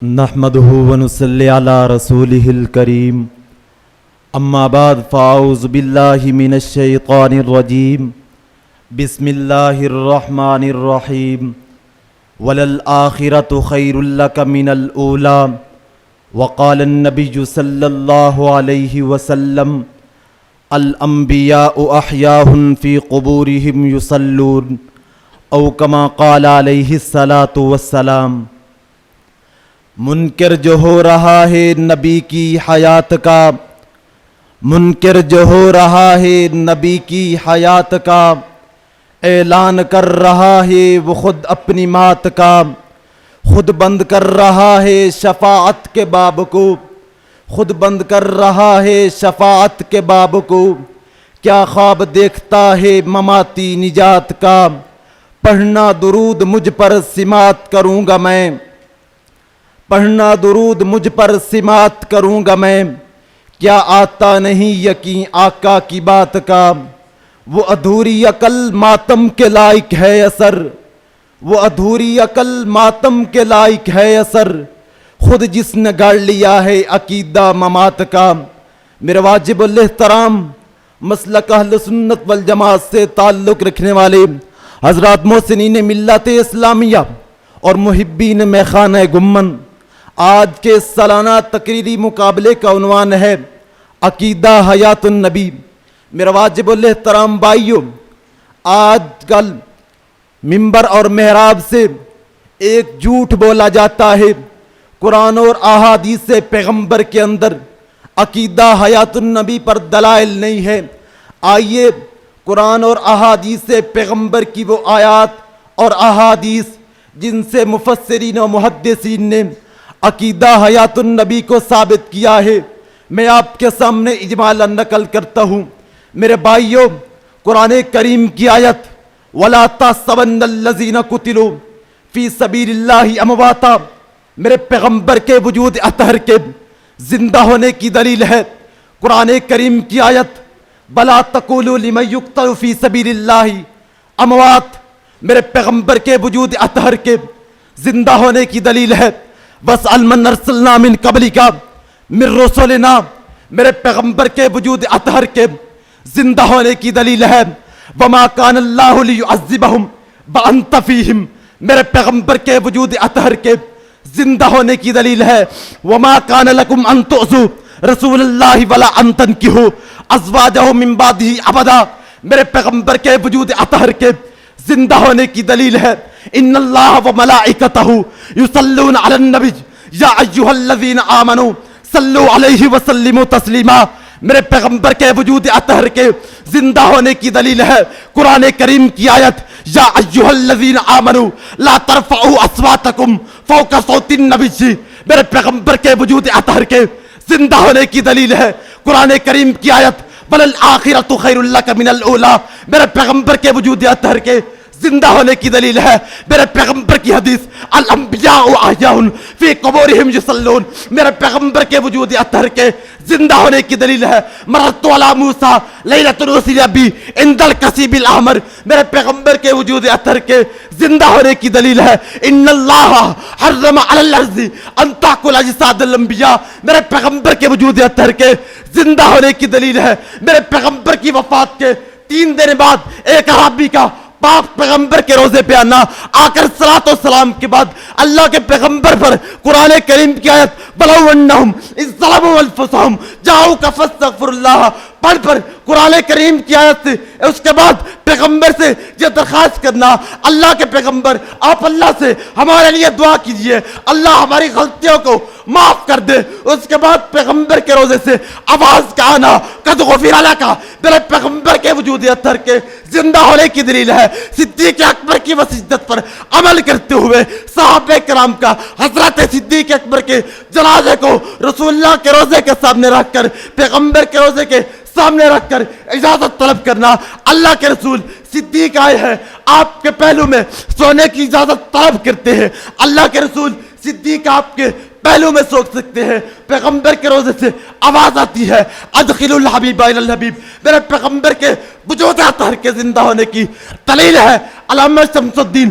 نحمده ونصلي على رسوله الكريم اما بعد فاعوذ بالله من الشيطان الرجيم بسم الله الرحمن الرحيم وللآخرة خير لك من الأولى وقال النبي صلى الله عليه وسلم الأنبياء أحياء في قبورهم يصلون او كما قال عليه الصلاة والسلام۔ منکر جو ہو رہا ہے نبی کی حیات کا، منکر جو ہو رہا ہے نبی کی حیات کا، اعلان کر رہا ہے وہ خود اپنی مات کا، خود بند کر رہا ہے شفاعت کے باب کو، خود بند کر رہا ہے شفاعت کے باب کو۔ کیا خواب دیکھتا ہے مماتی نجات کا، پڑھنا درود مجھ پر سماعت کروں گا میں، پڑھنا درود مجھ پر سماعت کروں گا میں۔ کیا آتا نہیں یقین آقا کی بات کا، وہ ادھوری عقل ماتم کے لائق ہے اثر، وہ ادھوری عقل ماتم کے لائق ہے اثر، خود جس نے گاڑ لیا ہے عقیدہ ممات کا۔ میرے واجب الاحترام مسلک اہل سنت والجماعت سے تعلق رکھنے والے حضرات محسنین ملت اسلامیہ اور محبین میخانہ گمن، آج کے سالانہ تقریری مقابلے کا عنوان ہے عقیدہ حیات النبی۔ میرا واجب الاحترام بھائیوں، آج کل ممبر اور محراب سے ایک جھوٹ بولا جاتا ہے، قرآن اور احادیث پیغمبر کے اندر عقیدہ حیات النبی پر دلائل نہیں ہے۔ آئیے قرآن اور احادیث پیغمبر کی وہ آیات اور احادیث جن سے مفسرین و محدثین نے عقیدہ حیات النبی کو ثابت کیا ہے، میں آپ کے سامنے اجمالا نقل کرتا ہوں۔ میرے بھائیوں، قرآن کریم کی آیت وَلَا تَحْسَبَنَّ الَّذِينَ قُتِلُوا فِي سَبِيلِ اللَّهِ أَمْوَاتًا میرے پیغمبر کے وجود اطہر کے زندہ ہونے کی دلیل ہے۔ قرآن کریم کی آیت بَلَا تَقُولُوا لِمَن يُقْتَلُ فِي سَبِيلِ اللَّهِ أَمْوَاتٌ میرے پیغمبر کے وجود اطہر کے زندہ ہونے کی دلیل ہے۔ وَاسْأَلْ مَنْ أَرْسَلْنَا مِنْ قَبْلِكَ مِنْ رُسُلِنَا میرے پیغمبر کے وجود اطہر کے زندہ ہونے کی دلیل ہے۔ وَمَا كَانَ اللَّهُ لِيُعَذِّبَهُمْ وَأَنْتَ فِيهِمْ میرے پیغمبر کے وجود اطہر کے زندہ ہونے کی دلیل ہے۔ وَمَا كَانَ لَكُمْ أَن تُؤْذُوا رَسُولَ اللَّهِ وَلَا أَن تَنكِحُوا أَزْوَاجَهُ مِن بَعْدِهِ أَبَدًا میرے پیغمبر کے وجود اطہر کے زندہ ہونے کی دلیل ہے۔ ان اللہ وملائکتہ یصلون علی النبی یا ایھا الذین آمنوا صلوا علیہ وسلموا تسلیما میرے پیغمبر کے وجود اطہر کے زندہ ہونے کی دلیل ہے۔ قرآن کریم کی آیت یا ایھا الذین آمنوا لا ترفعوا اصواتکم فوق صوت النبی میرے پیغمبر کے وجود اطہر کے زندہ ہونے کی دلیل ہے۔ قرآن کریم کی آیت وَلَلْآخِرَةُ خَيْرٌ لَكَ مِنَ الْأُولَى میرے پیغمبر کے وجود اطہر کے زندہ ہونے کی دلیل ہے۔ میرے پیغمبر کی حدیث الانبیاء احیاء فی قبورہم یصلون میرے پیغمبر کے وجود اطہر کے زندہ ہونے کی دلیل ہے۔ مررت علی موسیٰ لیلۃ اسری بی عند الکثیب الاحمر میرے پیغمبر کے وجود اطہر کے زندہ ہونے کی دلیل ہے۔ ان اللہ حرم علی الارض ان تاکل اجساد الانبیاء میرے پیغمبر کے وجود اطہر کے زندہ ہونے کی دلیل ہے۔ میرے پیغمبر کی وفات کے 3 دن بعد ایک اعرابی کا پاک پیغمبر کے روزے پہ آنا، آ کر صلاۃ و سلام کے بعد اللہ کے پیغمبر پر قرآن کریم کی آیت وَلَوْ أَنَّهُمْ إِذْ ظَلَمُوا أَنفُسَهُمْ جَاءُوكَ فَاسْتَغْفِرُوا اللَّهَ پڑھ پر قرآن کریم کی آیت سے اس کے بعد پیغمبر سے یہ درخواست کرنا، اللہ کے پیغمبر آپ اللہ سے ہمارے لیے دعا کیجئے، اللہ ہماری غلطیوں کو معاف کر دے۔ اس کے بعد پیغمبر کے روزے سے آواز کا آنا قد غفر لک میرے پیغمبر کے وجود اطہر کے زندہ ہونے کی دلیل ہے۔ صدیق اکبر کی وصیت پر عمل کرتے ہوئے صحابہ کرام کا حضرت صدیق اکبر کے جنازے کو رسول اللہ کے روزے کے سامنے رکھ کر پیغمبر کے روزے کے سامنے رکھ کر اجازت طلب کرنا۔ اللہ کے رسول صدیق آئے ہیں، آپ کے پہلو میں سونے کی اجازت طلب کرتے ہیں۔ اللہ کے رسول صدیق آپ کے پہلو میں سو سکتے ہیں۔ پیغمبر کے روزے سے آواز آتی ہے ادخل الحبیب الی الحبیب میرے پیغمبر کے وجود اطہر کے زندہ ہونے کی دلیل ہے۔ علامہ شمس الدین